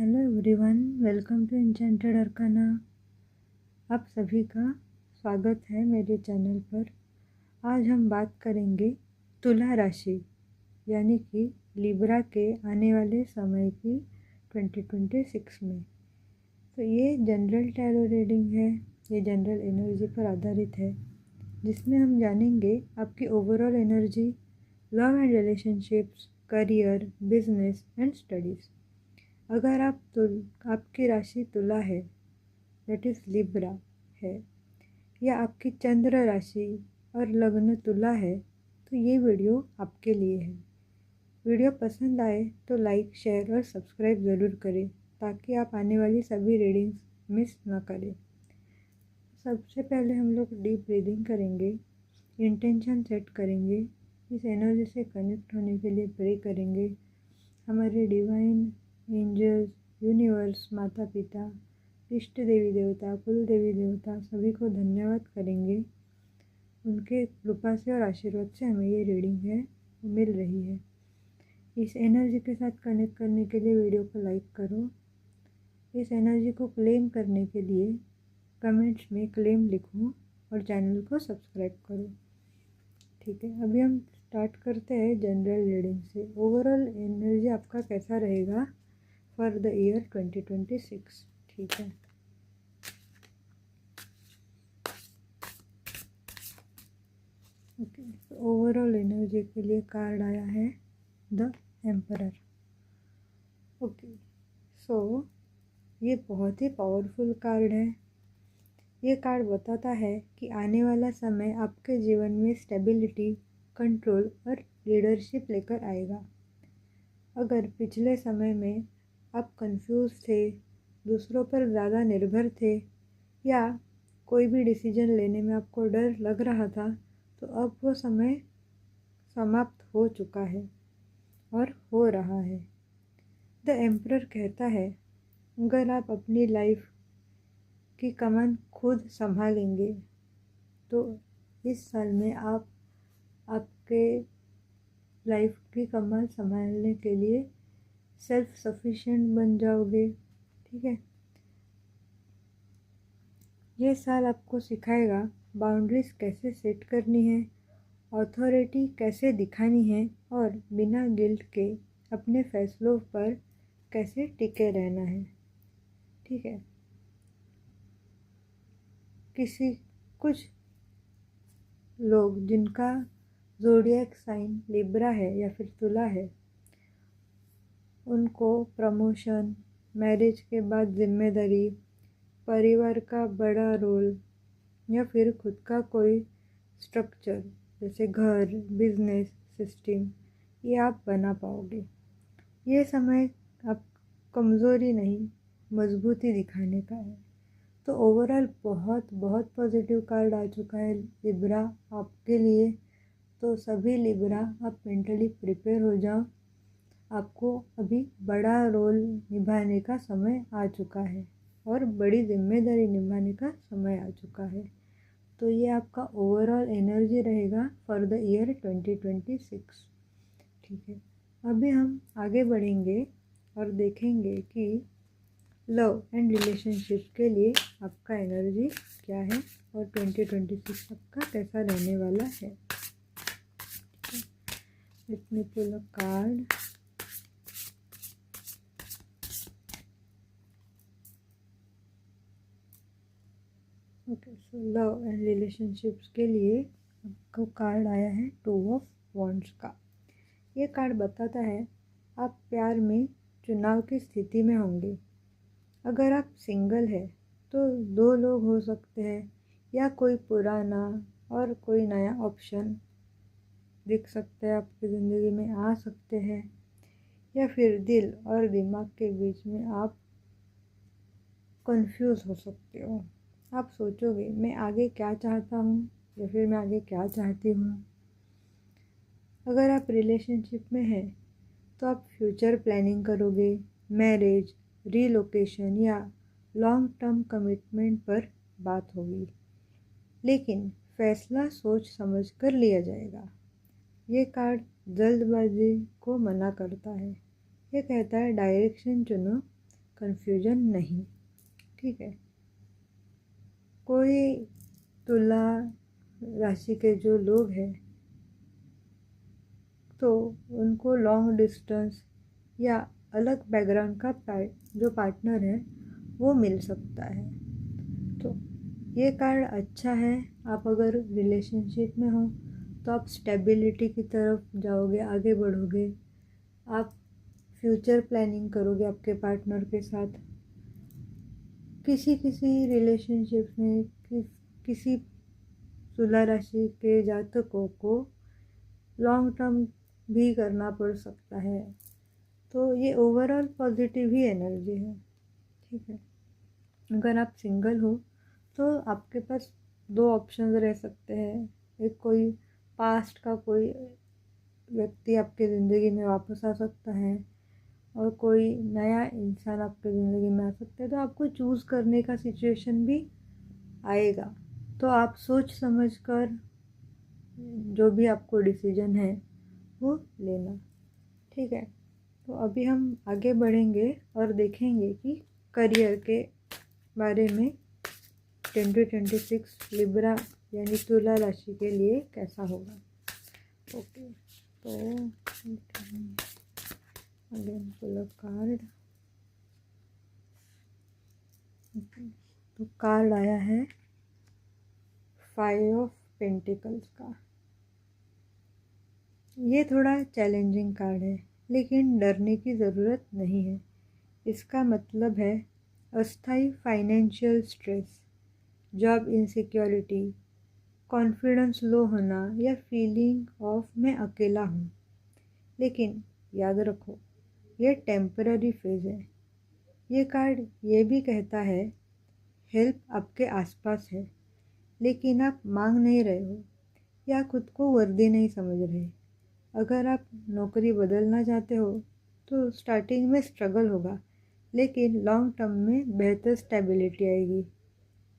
Hello everyone, welcome to Enchanted Arcana. आप सभी का स्वागत है मेरे चैनल पर। आज हम बात करेंगे तुला राशि यानी कि लिब्रा के आने वाले समय की 2026 में। तो ये जनरल टैरो रीडिंग है, ये जनरल एनर्जी पर आधारित है, जिसमें हम जानेंगे आपकी overall energy, love and relationships, career, business and studies. अगर आपकी राशि तुला है, दैट इज़ लिब्रा है, या आपकी चंद्र राशि और लग्न तुला है, तो ये वीडियो आपके लिए है। वीडियो पसंद आए तो लाइक, शेयर और सब्सक्राइब ज़रूर करें ताकि आप आने वाली सभी रीडिंग्स मिस ना करें। सबसे पहले हम लोग डीप ब्रीदिंग करेंगे, इंटेंशन सेट करेंगे, इस एनर्जी से कनेक्ट होने के लिए प्रे करेंगे। हमारे डिवाइन एंजल्स, यूनिवर्स, माता पिता, इष्ट देवी देवता, कुल देवी देवता सभी को धन्यवाद करेंगे। उनके कृपा से और आशीर्वाद से हमें ये रीडिंग है मिल रही है। इस एनर्जी के साथ कनेक्ट करने के लिए वीडियो को लाइक करो। इस एनर्जी को क्लेम करने के लिए कमेंट्स में क्लेम लिखो और चैनल को सब्सक्राइब करो। ठीक है, अभी हम स्टार्ट करते हैं जनरल रीडिंग से। ओवरऑल एनर्जी आपका कैसा रहेगा फॉर द ईयर 2026। ठीक है, ओके। तो ओवरऑल एनर्जी के लिए कार्ड आया है द एम्परर। ओके, सो ये बहुत ही पावरफुल कार्ड है। ये कार्ड बताता है कि आने वाला समय आपके जीवन में स्टेबिलिटी, कंट्रोल और लीडरशिप लेकर आएगा। अगर पिछले समय में आप कंफ्यूज थे, दूसरों पर ज़्यादा निर्भर थे, या कोई भी डिसीजन लेने में आपको डर लग रहा था, तो अब वो समय समाप्त हो चुका है और हो रहा है। द एम्परर कहता है, अगर आप अपनी लाइफ की कमान खुद संभालेंगे तो इस साल में आप आपके लाइफ की कमान संभालने के लिए सेल्फ सफिशिएंट बन जाओगे। ठीक है, ये साल आपको सिखाएगा बाउंड्रीज कैसे सेट करनी है, अथॉरिटी कैसे दिखानी है और बिना गिल्ट के अपने फैसलों पर कैसे टिके रहना है। ठीक है, कुछ लोग जिनका ज़ोडिएक साइन लिब्रा है या फिर तुला है, उनको प्रमोशन, मैरिज के बाद जिम्मेदारी, परिवार का बड़ा रोल या फिर खुद का कोई स्ट्रक्चर जैसे घर, बिजनेस, सिस्टम, ये आप बना पाओगे। ये समय आप कमज़ोरी नहीं, मजबूती दिखाने का है। तो ओवरऑल बहुत बहुत पॉजिटिव कार्ड आ चुका है लिब्रा आपके लिए। तो सभी लिब्रा आप मेंटली प्रिपेयर हो जाओ, आपको अभी बड़ा रोल निभाने का समय आ चुका है और बड़ी जिम्मेदारी निभाने का समय आ चुका है। तो ये आपका ओवरऑल एनर्जी रहेगा फॉर द ईयर 2026। ठीक है, अभी हम आगे बढ़ेंगे और देखेंगे कि लव एंड रिलेशनशिप के लिए आपका एनर्जी क्या है और 2026 आपका कैसा रहने वाला है। Let me pull a card. Okay, so love and relationships के लिए आपको कार्ड आया है 2 ऑफ वॉन्ड्स का। ये कार्ड बताता है आप प्यार में चुनाव की स्थिति में होंगे। अगर आप सिंगल है तो 2 लोग हो सकते हैं, या कोई पुराना और कोई नया ऑप्शन दिख सकते हैं, आपकी ज़िंदगी में आ सकते हैं, या फिर दिल और दिमाग के बीच में आप कंफ्यूज हो सकते हो। आप सोचोगे मैं आगे क्या चाहता हूँ या फिर मैं आगे क्या चाहती हूँ। अगर आप रिलेशनशिप में हैं तो आप फ्यूचर प्लानिंग करोगे, मैरिज, रीलोकेशन या लॉन्ग टर्म कमिटमेंट पर बात होगी, लेकिन फैसला सोच समझ कर लिया जाएगा। ये कार्ड जल्दबाजी को मना करता है। ये कहता है डायरेक्शन चुनो, कंफ्यूजन नहीं। ठीक है। कोई तुला राशि के जो लोग हैं तो उनको लॉन्ग डिस्टेंस या अलग बैकग्राउंड का जो पार्टनर है वो मिल सकता है। तो ये कार्ड अच्छा है। आप अगर रिलेशनशिप में हो तो आप स्टेबिलिटी की तरफ जाओगे, आगे बढ़ोगे, आप फ्यूचर प्लानिंग करोगे आपके पार्टनर के साथ। किसी किसी रिलेशनशिप में किसी तुला राशि के जातकों को लॉन्ग टर्म भी करना पड़ सकता है। तो ये ओवरऑल पॉजिटिव ही एनर्जी है। ठीक है। अगर आप सिंगल हो तो आपके पास दो ऑप्शन रह सकते हैं। एक, कोई पास्ट का कोई व्यक्ति आपके ज़िंदगी में वापस आ सकता है और कोई नया इंसान आपके ज़िंदगी में आ सकता है। तो आपको चूज़ करने का सिचुएशन भी आएगा। तो आप सोच समझ कर जो भी आपको डिसीजन है वो लेना। ठीक है। तो अभी हम आगे बढ़ेंगे और देखेंगे कि करियर के बारे में 2026 लिब्रा यानी तुला राशि के लिए कैसा होगा। ओके। तो अगेन पुल अ कार्ड। तो कार्ड आया है 5 ऑफ पेंटिकल्स का। ये थोड़ा चैलेंजिंग कार्ड है लेकिन डरने की ज़रूरत नहीं है। इसका मतलब है अस्थायी financial stress, job insecurity, confidence low होना या फीलिंग ऑफ मैं अकेला हूँ। लेकिन याद रखो ये टेम्पररी फेज है। ये कार्ड ये भी कहता है हेल्प आपके आसपास है लेकिन आप मांग नहीं रहे हो या खुद को वर्दी नहीं समझ रहे। अगर आप नौकरी बदलना चाहते हो तो स्टार्टिंग में स्ट्रगल होगा लेकिन लॉन्ग टर्म में बेहतर स्टेबिलिटी आएगी।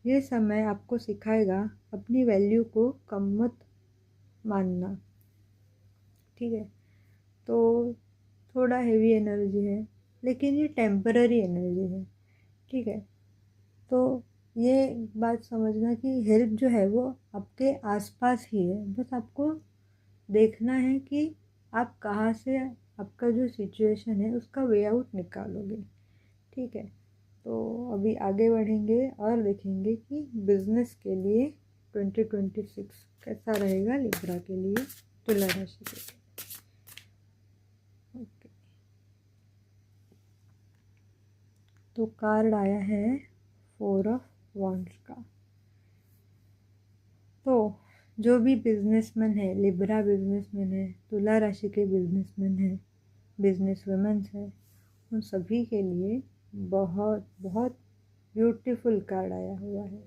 ये समय आपको सिखाएगा अपनी वैल्यू को कम मत मानना। ठीक है। तो थोड़ा हेवी एनर्जी है लेकिन ये टेम्पररी एनर्जी है। ठीक है। तो ये बात समझना कि हेल्प जो है वो आपके आसपास ही है। बस आपको देखना है कि आप कहाँ से आपका जो सिचुएशन है उसका वे आउट निकालोगे। ठीक है। तो अभी आगे बढ़ेंगे और देखेंगे कि बिजनेस के लिए 2026 कैसा रहेगा लिब्रा के लिए, तुला राशि के लिए। ओके। तो कार्ड आया है 4 ऑफ वॉन्ड्स का। तो जो भी बिजनेसमैन है, लिब्रा बिजनेसमैन है, तुला राशि के बिजनेसमैन है, बिजनेस वुमेन्स है, उन सभी के लिए बहुत बहुत ब्यूटीफुल कार्ड आया हुआ है।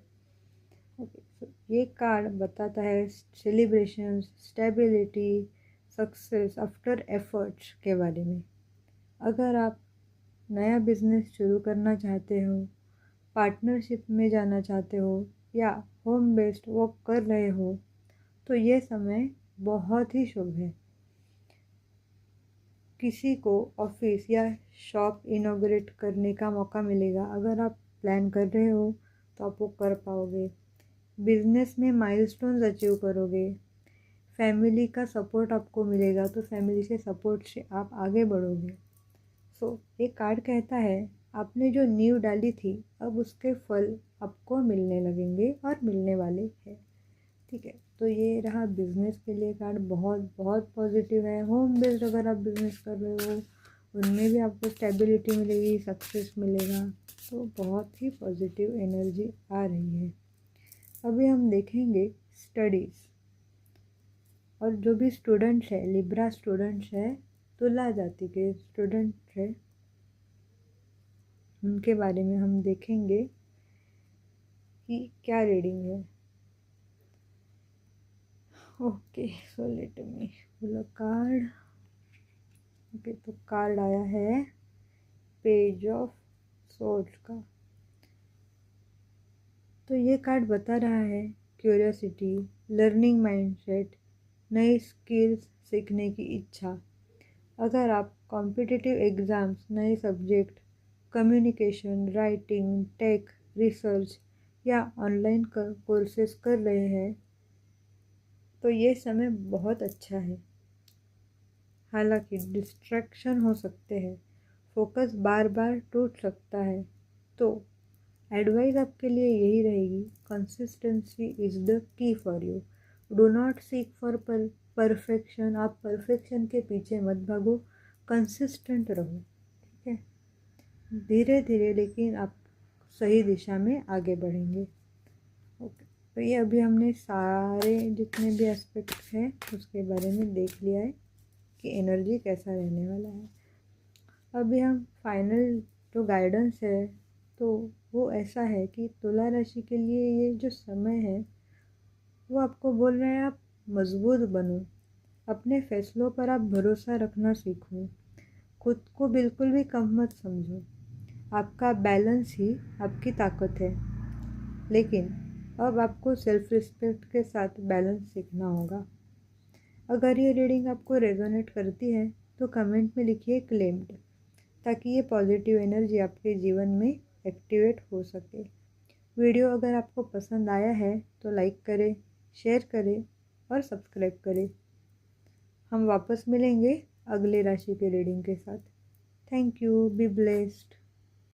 ओके। सो ये कार्ड बताता है celebration, stability, success after efforts के बारे में। अगर आप नया बिजनेस शुरू करना चाहते हो, पार्टनरशिप में जाना चाहते हो या होम बेस्ड वर्क कर रहे हो तो ये समय बहुत ही शुभ है। किसी को ऑफिस या शॉप इनॉग्रेट करने का मौका मिलेगा। अगर आप प्लान कर रहे हो तो आप वो कर पाओगे। बिजनेस में माइलस्टोन्स अचीव करोगे। फैमिली का सपोर्ट आपको मिलेगा तो फैमिली से सपोर्ट से आप आगे बढ़ोगे। सो ये कार्ड कहता है आपने जो नींव डाली थी अब उसके फल आपको मिलने लगेंगे और मिलने वाले हैं। ठीक है। तो ये रहा बिजनेस के लिए कार्ड, बहुत बहुत पॉजिटिव है। होम बेस्ड अगर आप बिजनेस कर रहे हो उनमें भी आपको स्टेबिलिटी मिलेगी, सक्सेस मिलेगा। तो बहुत ही पॉजिटिव एनर्जी आ रही है। अभी हम देखेंगे स्टडीज़। और जो भी स्टूडेंट्स है, लिब्रा स्टूडेंट्स है, तुला जाति के स्टूडेंट्स है, उनके बारे में हम देखेंगे कि क्या रीडिंग है। Okay. So let me pull a card. Okay. तो कार्ड आया है पेज ऑफ सोर्ड्स का। तो ये कार्ड बता रहा है क्यूरियोसिटी, लर्निंग माइंडसेट, नई स्किल्स सीखने की इच्छा। अगर आप कॉम्पिटिटिव एग्ज़ाम्स, नए subject, communication, writing, tech, research या ऑनलाइन कोर्सेज कर रहे हैं तो ये समय बहुत अच्छा है। हालांकि डिस्ट्रैक्शन हो सकते हैं, फोकस बार बार टूट सकता है, तो एडवाइस आपके लिए यही रहेगी, consistency is the key for you. Do not seek for perfection. आप परफेक्शन के पीछे मत भागो, कंसिस्टेंट रहो, ठीक है। धीरे धीरे लेकिन आप सही दिशा में आगे बढ़ेंगे। ओके, तो ये अभी हमने सारे जितने भी एस्पेक्ट हैं उसके बारे में देख लिया है कि एनर्जी कैसा रहने वाला है। अभी हम फाइनल जो गाइडेंस है तो वो ऐसा है कि तुला राशि के लिए ये जो समय है वो आपको बोल रहे हैं आप मजबूत बनो, अपने फैसलों पर आप भरोसा रखना सीखो, खुद को बिल्कुल भी कम मत समझो। आपका बैलेंस ही आपकी ताकत है, लेकिन अब आपको सेल्फ रिस्पेक्ट के साथ बैलेंस सीखना होगा। अगर ये रीडिंग आपको रेजोनेट करती है तो कमेंट में लिखिए क्लेम्ड, ताकि ये पॉजिटिव एनर्जी आपके जीवन में एक्टिवेट हो सके। वीडियो अगर आपको पसंद आया है तो लाइक करें, शेयर करें और सब्सक्राइब करें। हम वापस मिलेंगे अगले राशि के रीडिंग के साथ। Thank you, be blessed.